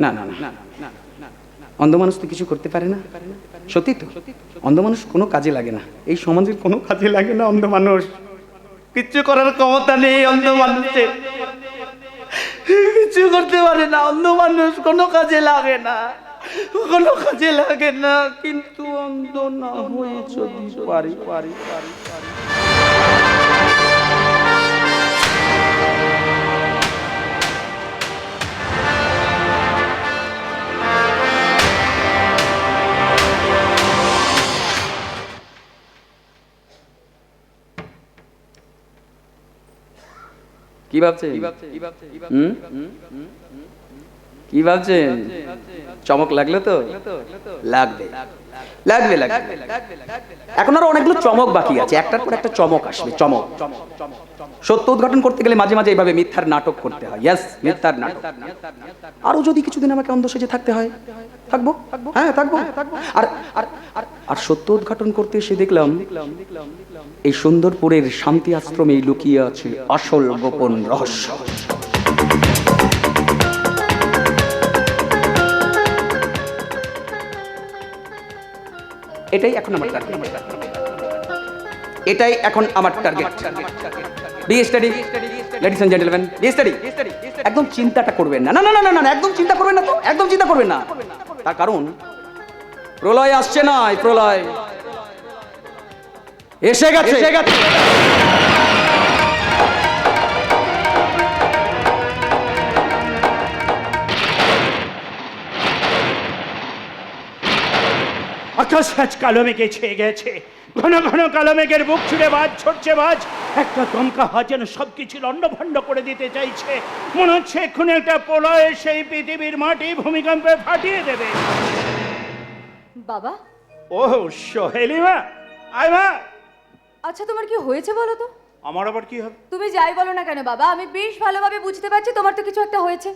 না না না, অন্ধ মানুষ তো কিছু করতে পারে না। সত্যি তো, অন্ধ মানুষ কোনো কাজে লাগে না, এই সমাজের কোনো কাজে লাগে না। অন্ধ মানুষ কিচ্ছু করার ক্ষমতা নেই, অন্ধ মানুষের কিছু করতে পারে না। অন্ধ মানুষ কোনো কাজে লাগে না, কোনো কাজে লাগে না। কিন্তু অন্ধ না হয়ে যদি পারি পারি পারি পারি কি ভাবছেন? কি ভাবছেন? চমক লাগলো তো? লাগবে লাগবে লাগবে। এখন আরো অনেকগুলো চমক বাকি আছে, একটার পর একটা চমক আসবে। চমক, সত্য উদ্ঘাটন করতে গেলে মাঝে মাঝে এইভাবে মিথ্যার নাটক করতে হয়। ইয়েস, মিথ্যার নাটক। আরো যদি কিছুদিন আমাকে অন্ধ সেজে থাকতে হয়, থাকবো। হ্যাঁ থাকবো। আর আর সত্য উদ্ঘাটন করতে এসে দেখলাম এই সুন্দরপুরের শান্তি আশ্রমে লুকিয়ে আছে আসল গোপন রহস্য। এটাই এখন আমার টার্গেট, এটাই এখন আমার target. Be study ladies and gentleman, be study. একদম চিন্তাটা করবেন না, না না না না, একদম চিন্তা করবেন না তো, একদম চিন্তা করবেন না। তার কারণ প্রলয় আসছে না, প্রলয় এসে গেছে। আকাশ আজ কালো মেঘে ছেয়ে গেছে, ঘন ঘন কালো মেঘের বুক ছুড়ে বাজ ছড়ছে বাজ। একটা দমকা হাত যেন সবকিছু লন্ডভন্ড করে দিতে চাইছে। মনে হচ্ছে এক্ষুনি একটা প্রলয় সেই পৃথিবীর মাটি ভূমিকম্পে ফাটিয়ে দেবে। বাবা। ও সোহেলি মা, আয় মা। আচ্ছা তোমার কি হয়েছে বলো তো? আমার আবার কি হবে? তুমি যাই বলো না কেন বাবা, আমি বেশ ভালোভাবে বুঝতে পারছি তোমার তো কিছু একটা হয়েছে।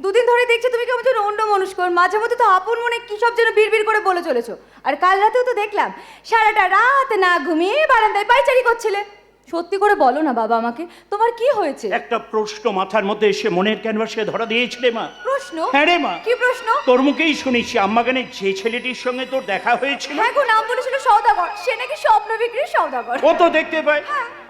দুদিন ধরে দেখছি তুমি কেমন যেন অন্য মানুষ কর, মাঝে মধ্যে তো আপন মনে কি সব যেন বিড়বিড় করে বলে চলেছো। আর কাল রাতেও তো দেখলাম সারাটা রাত না ঘুমিয়ে বারান্দায় পায়চারি করছিলে। সত্যি করে বলো না বাবা আমাকে, তোমার কি হয়েছে? একটা প্রশ্ন মাথার মধ্যে এসে মনের ক্যানভাসে ধরা দিয়েছিলে মা। প্রশ্ন? হ্যাঁ রে মা। কি প্রশ্ন? তোর মুখেই শুনেছি আম্মাগানে যে ছেলেটির সঙ্গে তোর দেখা হয়েছিল। হ্যাঁ গো, নাম বলেছিল সওদাগর, সে নাকি স্বপ্ন বিক্রির সওদাগর। ও তো দেখতে পায়।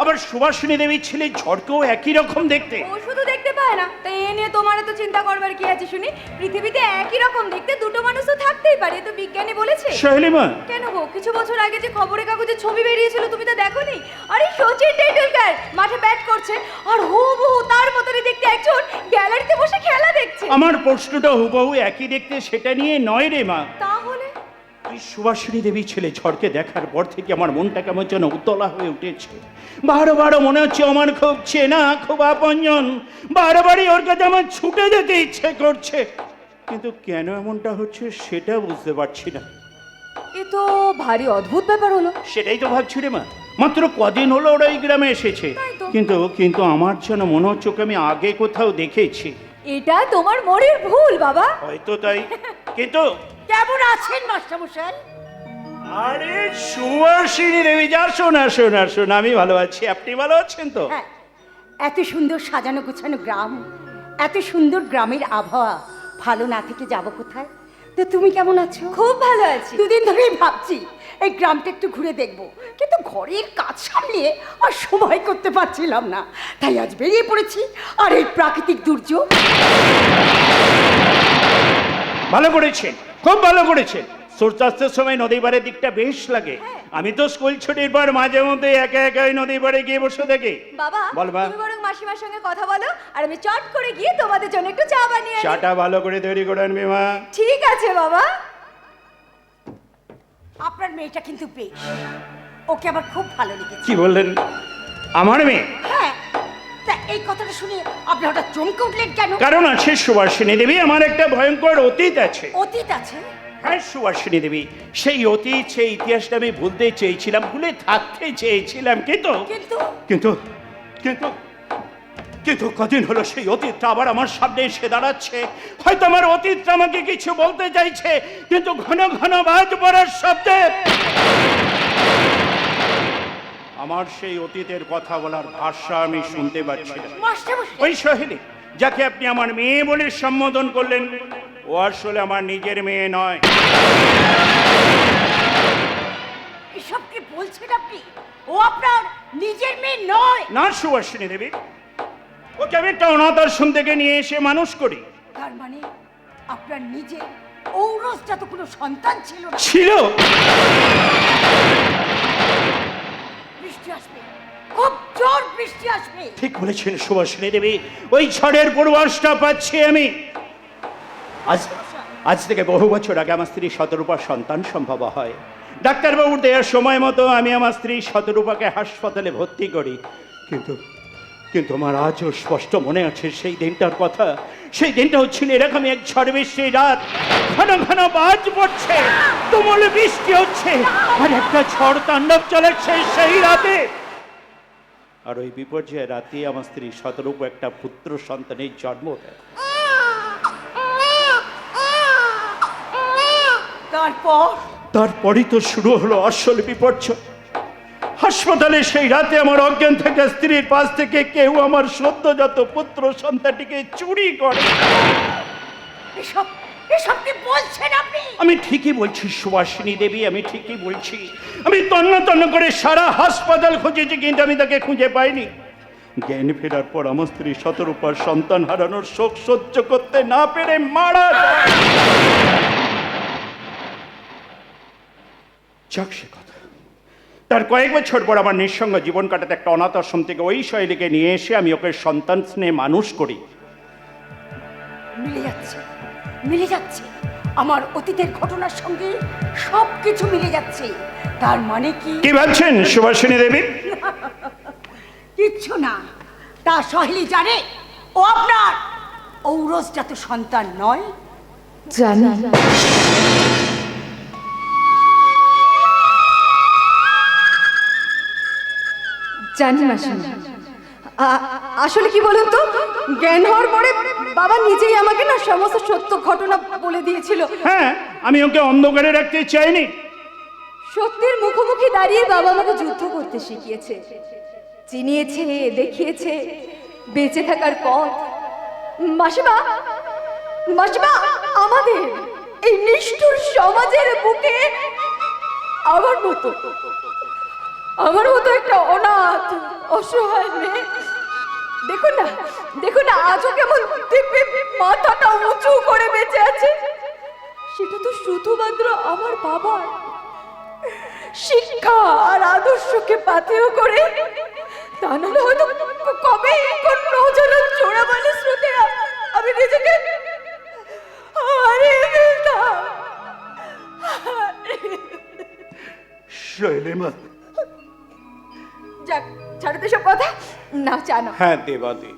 আবার সুভাষিনী দেবীর ছেলে ঝড়কেও একই রকম দেখতে। ও শুধু দেখতে পায় না, তাই এ নিয়ে তোমার তো চিন্তা করবার কি আছে শুনি? পৃথিবীতে একই রকম দেখতে দুটো মানুষ তো থাকতেই পারে, তো বিজ্ঞানী বলেছে। সোহেলি মা, কেন গো, কিছু বছর আগে যে খবরের কাগজে ছবি বেরিয়েছিল তুমি তো দেখোনি? আরে সচিন টেন্ডুলকার মাঠে ব্যাট করছে, আর হুবহু তার মতনই দেখতে একজন গ্যালারিতে বসে খেলা দেখছে। আমার প্রশ্নটা হুবহু একই দেখতে, সেটা নিয়ে নয় রে মা। তাহলে ওই সুভাষিনী দেবীর ছেলে ঝড়কে দেখার পর থেকে আমার মনটা কেমন যেন উতলা হয়ে উঠেছে। বারো বারো মনে হচ্ছে আমার খুব চেনা, খুব আপনজন। বারবারই ওর কাছে আমার ছুটে যেতে ইচ্ছে করছে, কিন্তু কেন এমনটা হচ্ছে সেটা বুঝতে পারছি না। এ তো ভারী অদ্ভুত ব্যাপার হলো। সেটাই তো ভাবছি রে মা, মাত্র কদিন হলো ওরা এই গ্রামে এসেছে, তাই তো। কিন্তু আমার যেন মনে হচ্ছে ওকে আমি আগে কোথাও দেখেছি। এটা তোমার মনের ভুল বাবা। হয়তো তাই, কিন্তু কেমন আছেন মাস্টারমশাই? আরে সুভাষিনী দেবী, যা শোনা, আমি ভালো আছি। আপনি ভালো আছেন তো? হ্যাঁ, এত সুন্দর সাজানো গোছানো গ্রাম, এত সুন্দর গ্রামের আবহাওয়া, ভালো না থেকে যাব কোথায়? তো তুমি কেমন আছো? খুব ভালো আছি। দুদিন ধরেই ভাবছি এই গ্রামটা একটু ঘুরে দেখব, কিন্তু ঘরের কাজ সামলিয়ে আর সময় করতে পারছিলাম না, তাই আজ বেরিয়ে পড়েছি। আর এই প্রাকৃতিক দুর্যোগ। ভালো করেছেন, খুব ভালো করেছেন। সূর্যাস্তের সময় নদী পাড়ের দিকটা বেশ লাগে। আমি তো স্কুল ছুটির পর মাঝে মধ্যে একা একা ওই নদী পাড়ে গিয়ে বসে থাকি। বাবা, বল মা। তুমি বরং মাসিমার সঙ্গে কথা বলো, আর আমি চট করে গিয়ে তোমাদের জন্য একটু চা বানিয়ে আনি। চাটা ভালো করে তৈরি করে আনবি মা। ঠিক আছে বাবা। আপনার মেয়েটা কিন্তু বেশ, ওকে আমার খুব ভালো লেগেছে। কি বললেন? আমার মেয়ে? হ্যাঁ, তা এই কথাটা শুনে আপনি হঠাৎ চমকে উঠলেন কেন? কারণ আছে সুভাষিনী দেবী, আমার একটা ভয়ঙ্কর অতীত আছে। অতীত আছে? হ্যাঁ সুভাষিনী দেবী, সেই অতীত, সেই ইতিহাসটা আমি ভুলতে চেয়েছিলাম, ভুলে থাকতে চেয়েছিলাম, কিন্তু কিন্তু কিন্তু কিন্তু কিন্তু কদিন হলো সেই অতীতটা আবার আমার সামনে এসে দাঁড়াচ্ছে। হয়তো আমার অতীতটা আমাকে কিছু বলতে চাইছে, কিন্তু ঘন ঘন বাজ পড়ার শব্দে আমার সেই অতীতের কথা বলার ভাষা আমি শুনতে পাচ্ছি না। মাস্টারমশাই, ওই সোহেলি, যাকে আপনি আমার মেয়ে বলে সম্বোধন করলেন, ও আসলে আমার নিজের মেয়ে নয়। এসব কি বলছেন আপনি? ও আপনার নিজের মেয়ে নয়। না সুভাষিনী দেবী, ওকে আমি একটা অনাথ আশ্রম থেকে নিয়ে এসে মানুষ করি। তার মানে আপনার নিজের ঔরসজাত কোনো সন্তান ছিল না? ছিল। বৃষ্টি আসবে, খুব জোর বৃষ্টি আসবে। ঠিক বলেছেন সুভাষিনী দেবী, ওই ঝড়ের পূর্বাভাসটা পাচ্ছি আমি। আজ থেকে বহু বছর আগে আমার স্ত্রী শতরূপার সন্তান সম্ভব হয়। ডাক্তারবাবুর দেওয়ার সময় মতো আমি আমার স্ত্রী শতরূপাকে হাসপাতালে ভর্তি করি। কিন্তু আমার আজও স্পষ্ট মনে আছে সেই দিনটার কথা। সেই দিনটা হচ্ছিল এরকমই এক ঝড় বৃষ্টির রাত। ঘন ঘন বাজ পড়ছে, তুমুল বৃষ্টি হচ্ছে, আর একটা ঝড় তাণ্ডব চলেছে সেই রাতে। আর ওই বিপর্যয় রাতে আমার স্ত্রী শতরূপা একটা পুত্র সন্তানের জন্ম দেয়। তারপরই তো শুরু হলো আসল বিপর্যয়। হাসপাতালে সেই রাতে আমার অজ্ঞান থাকা স্ত্রীর পাশ থেকে কেউ আমার সদ্যজাত পুত্র সন্তানটিকে চুরি করে। এসব কি বলছেন আপনি? আমি ঠিকই বলছি সুভাষিনী দেবী, আমি ঠিকই বলছি। আমি তন্ন তন্ন করে সারা হাসপাতাল খুঁজেছি, কিন্তু আমি তাকে খুঁজে পাইনি। জ্ঞান ফেরার পর আমার স্ত্রী শতরূপার সন্তান হারানোর শোক সহ্য করতে না পেরে মারা যায়। যাক সে কথা। তার কয়েক বছর পর আমার নিঃসঙ্গ জীবন কাটাতে একটা অনাথ আশ্রম থেকে ওই শৈলীকে নিয়ে এসে আমি ওকে সন্তান স্নেহে মানুষ করি। মিলে যাচ্ছে আমার অতীতের ঘটনার সঙ্গে সবকিছু মিলে যাচ্ছে। তার মানে কি ভাবছেন সুভাষিনী দেবী? কিচ্ছু না। তা সহেলি জানে ও আপনার ঔরসজাত সন্তান নয়? জানি। জানি মাসিমা। আসলে কি বলুন তো, জ্ঞান হওয়ার পরে বাবা নিজেই আমাকে না সমস্ত সত্য ঘটনা বলে দিয়েছিল। হ্যাঁ, আমি ওকে অন্ধকারে রাখতে চাইনি। সত্যের মুখোমুখি দাঁড়িয়ে বাবা আমাকে যুদ্ধ করতে শিখিয়েছে, চিনিয়েছে, দেখিয়েছে বেঁচে থাকার পথ। মাসিমা, মাসিমা, আমাদের এই নিষ্ঠুর সমাজের বুকে আমার মতো একটা অনাথ অসহায় মেয়ে, দেখুন না আজও কেমন দিব্যি মাথাটা উঁচু করে বেঁচে আছে। সেটা তো শুধুমাত্র আমার বাবার শিক্ষা আর আদর্শকে পাথেয় করে। তা নাহলে হয়তো কবে কোন নজরের চোরাবালি স্রোতে আমি নিজেকে হারিয়ে ফেলতাম। শৈলেমা, যাক, ছাড়ো তো সব কথা, না জানো। হ্যাঁ দেবাদি,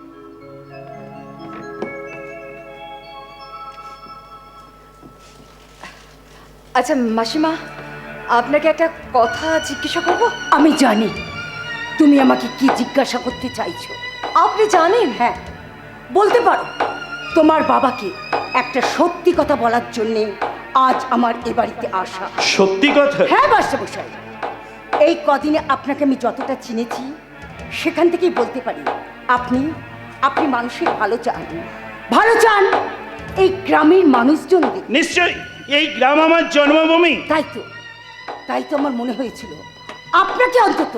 আচ্ছা মাসিমা, আপনাকে একটা কথা জিজ্ঞাসা করবো? আমি জানি তুমি আমাকে কি জিজ্ঞাসা করতে চাইছো। আপনি জানেন? হ্যাঁ, বলতে পারো। তোমার বাবাকে একটা সত্যি কথা বলার জন্যে আজ আমার এ বাড়িতে আসা। সত্যি কথা? হ্যাঁ মাস্টারমশাই, এই কদিনে আপনাকে আমি যতটা চিনেছি সেখান থেকেই বলতে পারি আপনি মানুষের ভালো চান। এই গ্রামের মানুষজন নিশ্চয়ই, এই গ্রাম আমার জন্মভূমি। তাই তো আমার মনে হয়েছিল আপনাকে অন্তত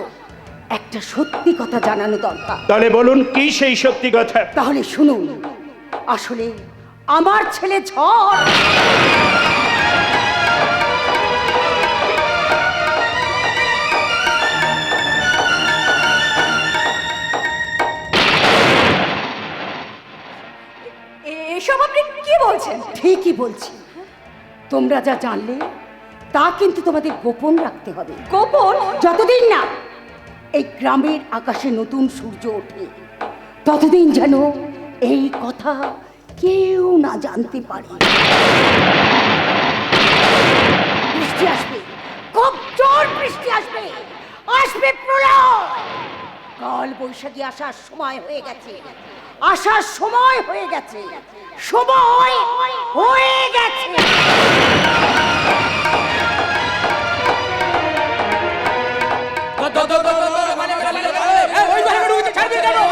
একটা সত্যি কথা জানানো দরকার। তাহলে বলুন কি সেই সত্যি কথা? তাহলে শুনুন, আসলে আমার ছেলে ঝড় এসব আপনি কি বলছেন? ঠিকই বলছি। তোমরা যা জানলে তা কিন্তু তোমাদের গোপন রাখতে হবে। গোপন? যতদিন না এই গ্রামের আকাশে নতুন সূর্য ওঠে ততদিন যেন এই কথা কেউ না জানতে পারে। বৃষ্টি আসবে, খুব জোর বৃষ্টি আসবে প্রলয়। কাল বৈশাখী আসার সময় হয়ে গেছে।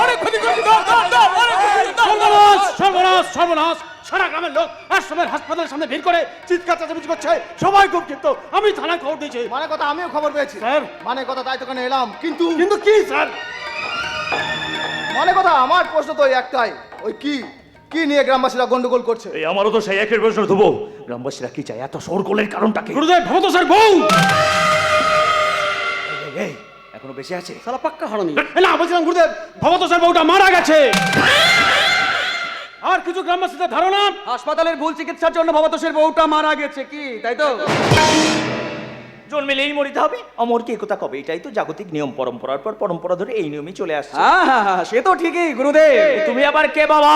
অনেক ক্ষতি করছি। সর্বনাশ! সারা গ্রামের লোক আশ্রমের হাসপাতালের সামনে ভিড় করে চিৎকার চেঁচামেচি করছে, সবাই খুব ক্ষিপ্ত। আমি থানায় খবর দিয়েছি। মানে কথা আমিও খবর পেয়েছি স্যার। মানে কথা তাই তোখানে এলাম, কিন্তু কিন্তু কি স্যার? মানে কথা আমার প্রশ্ন তো ওই একটাই, ওই কি কি নিয়ে গ্রামবাসীরা গন্ডগোল করছে? এই আমারও তো সেই একই প্রশ্ন দেবো, গ্রামবাসীরা কি চায়, এত শোরগোলের কারণটা কি? গুরুদেব, ভবত স্যার বউ এখনো বেঁচে আছে? সালা পাক্কা হারামি। না, বলছিলাম গুরুদেব, ভবত স্যার বউটা মারা গেছে। আর কিছু গ্রামবাসীদের ধারণা হাসপাতালের ভুল চিকিৎসার জন্য ভবতোষের বউটা মারা গেছে, কি তাই তো? জন্মেলেই মরিতে হবে, অমর কি কথা কবে? এটাই তো জাগতিক নিয়ম, পরম্পরার পর পরম্পরা ধরে এই নিয়মই চলে আসছে। হ্যাঁ হ্যাঁ হ্যাঁ, সে তো ঠিকই গুরুদেব। তুমি আবার কে বাবা?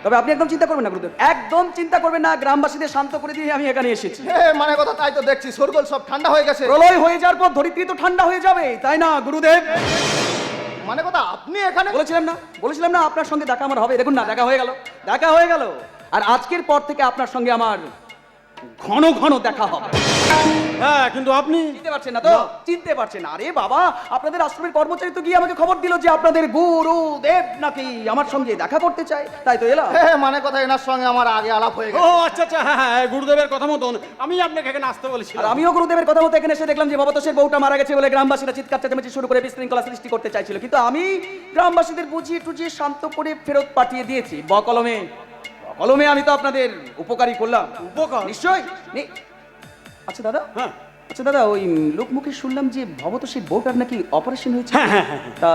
তবে আপনি একদম চিন্তা করবেন না গুরুদেব, একদম চিন্তা করবেন না, গ্রামবাসীদের শান্ত করে দিয়ে আমি এখানে এসেছি। মানে কথা তাই তো দেখছি, শোরগোল সব ঠান্ডা হয়ে গেছে। প্রলয় হয়ে যাওয়ার পর ধরিত্রী তো ঠান্ডা হয়ে যাবে, তাই না গুরুদেব? মানে কথা আপনি এখানে? বলেছিলাম না আপনার সঙ্গে দেখা আমার হবে। দেখুন না, দেখা হয়ে গেল। আর আজকের পর থেকে আপনার সঙ্গে আমার ঘন ঘন দেখা হবে। হ্যাঁ, কিন্তু আপনি চিনতে পারছেন না তো? চিনতে পারছেন না? আরে বাবা, আপনাদের আশ্রমের কর্মচারী তো গিয়ে আমাকে খবর দিল যে আপনাদের গুরুদেব নাকি আমার সঙ্গে দেখা করতে চায়, তাই তো এলাম। মানে কথা এনার সঙ্গে আমার আগে আলাপ হয়ে ও গেছে। আচ্ছা আচ্ছা, হ্যাঁ হ্যাঁ, গুরুদেবের কথা মতন আমি আপনাকে এখানে আসতে আর বলেছিলাম। আমিও গুরুদেবের কথা মতো এখানে এসে দেখলাম যে ভবতোষের বউটা মারা গেছে বলে গ্রামবাসীরা চিৎকার চেঁচামেচি শুরু করে বিশৃঙ্খলা সৃষ্টি করতে চাইছিল, কিন্তু আমি গ্রামবাসীদের বুঝিয়ে টুজিয়ে শান্ত করে ফেরত পাঠিয়ে দিয়েছি। বকলমে আমি তো আপনাদের উপকারী করলাম। উপকার? নিশ্চয়ই। আচ্ছা দাদা, হ্যাঁ। আচ্ছা দাদা, ওই লোকমুখে শুনলাম যে ভবতোষের বউটার নাকি অপারেশন হয়েছে। হ্যাঁ। তা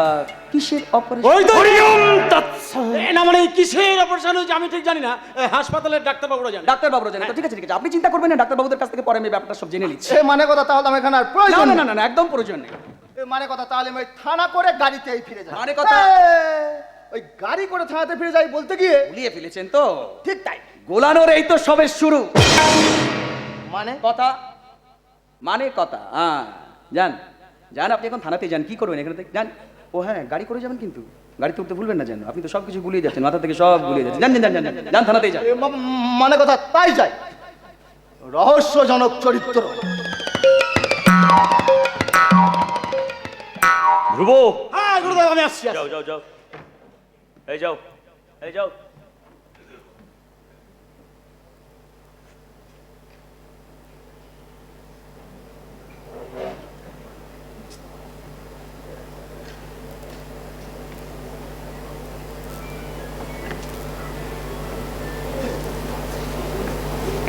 কিসের অপারেশন? ওই তো না, মানে কিসের অপারেশন হয়েছে আমি ঠিক জানি না, হাসপাতালের ডাক্তারবাবুরা জানে। ডাক্তারবাবুরা জানে তো? ঠিক আছে, আপনি চিন্তা করবেন না, ডাক্তারবাবুদের কাছ থেকে পরে আমি ব্যাপারটা সব জেনে নিচ্ছি। মানে কথা তাহলে আমি এখানে আর না প্রয়োজন না নেই। না না, একদম প্রয়োজন নেই। মানে কথা তাহলে আমি ওই থানা করে গাড়িতেই ফিরে যাই। মানে কথা? ওই গাড়ি করে থানাতে ফিরে যাই বলতে গিয়ে ভুলিয়ে ফেলেছেন তো? ঠিক তাই, গোলানোর এই তো সবে শুরু। মানে কথা হ্যাঁ, যান আপনি এখন থানাতে যান। কি করবেন এখানে থেকে? যান। ও হ্যাঁ, গাড়ি করে যাবেন, কিন্তু গাড়িতে উঠতে ভুলবেন না যেন। আপনি তো সবকিছু গুলিয়ে যাচ্ছেন, মাথা থেকে সব গুলিয়ে যাচ্ছেন। যান থানাতেই যান। মানে কথা তাই যাই। রহস্যজনক চরিত্র। ধ্রুব, হ্যাঁ গুরুদেব, আমি আসছি। যাও যাও যাও, এই যাও, এই যাও।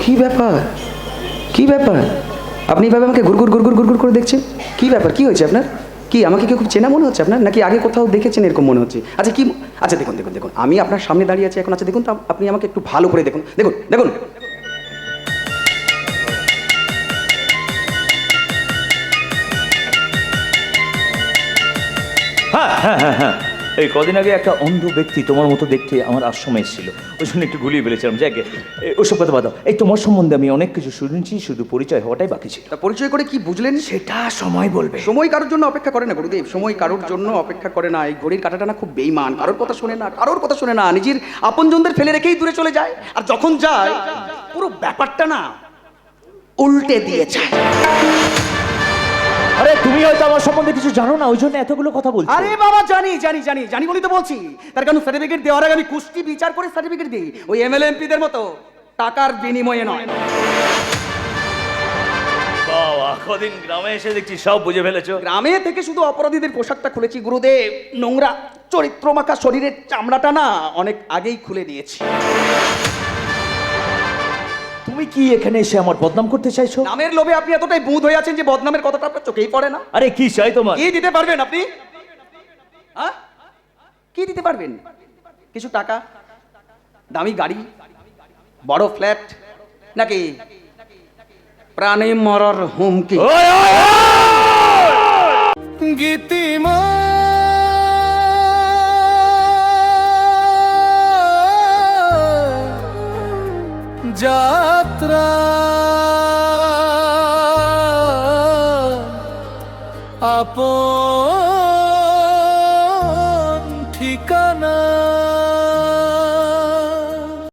কি ব্যাপার আপনি এভাবে আমাকে ঘুরঘুর করে দেখছেন? কি ব্যাপার, কি হয়েছে আপনার? কি আমাকে কি খুব চেনা মনে হচ্ছে আপনার, নাকি আগে কোথাও দেখেছেন এরকম মনে হচ্ছে? আচ্ছা দেখুন আমি আপনার সামনে দাঁড়িয়ে আছি এখন। আচ্ছা দেখুন তো, আপনি আমাকে একটু ভালো করে দেখুন। হ্যাঁ, এই কদিন আগে একটা অন্ধ ব্যক্তি তোমার মতো দেখতে আমার আশ্রমে এসেছিল, ওই জন্য একটু গুলিয়ে ফেলেছিলাম। যাকে ওসব কথা বাদ দাও। এই তোমার সম্বন্ধে আমি অনেক কিছু শুনেছি, শুধু পরিচয় হওয়াটাই বাকি ছিল। তা পরিচয় করে কি বুঝলেন? সেটা সময় বলবে। সময় কারোর জন্য অপেক্ষা করে না গুরুদেব, সময় কারোর জন্য অপেক্ষা করে না। এই ঘড়ির কাঁটাটা না খুব বেইমান, কারোর কথা শোনে না, নিজের আপনজনদের ফেলে রেখেই দূরে চলে যায়। আর যখন যায় পুরো ব্যাপারটা না উল্টে দিয়ে যায়। আরে তুমি হয়তো আমার সম্বন্ধে কিছু জানো না, ওই জন্য এতগুলো কথা বলছো। আরে বাবা, জানি বলি তো বলছি। তার কারণ সার্টিফিকেট দেওয়ার আগে আমি কুষ্টি বিচার করে সার্টিফিকেট দিই, ওই এমএলএ এমপিদের মতো টাকার বিনিময়ে নয়। বাবা, কদিন গ্রামে এসে দেখছি সব বুঝে ফেলেছো। গ্রামে থেকে শুধু অপরাধীদের পোশাকটা খুলেছি গুরুদেব, নোংরা চরিত্রমাখা শরীরের চামড়াটা না অনেক আগেই খুলে দিয়েছি। তুমি কি এখানে এসে আমার বদনাম করতে চাইছো? নামের লোভে আপনি এতটাই বুঁদ হয়ে আছেন যে বদনামের কথাটা আপনার চোখেই পড়ে না। আরে কি চাই তোমার? কি দিতে পারবেন আপনি? কি দিতে পারবেন? কিছু টাকা, দামি গাড়ি, বড় ফ্ল্যাট, নাকি প্রাণে মরার হুমকি? গীতিমা যাত্রা আপন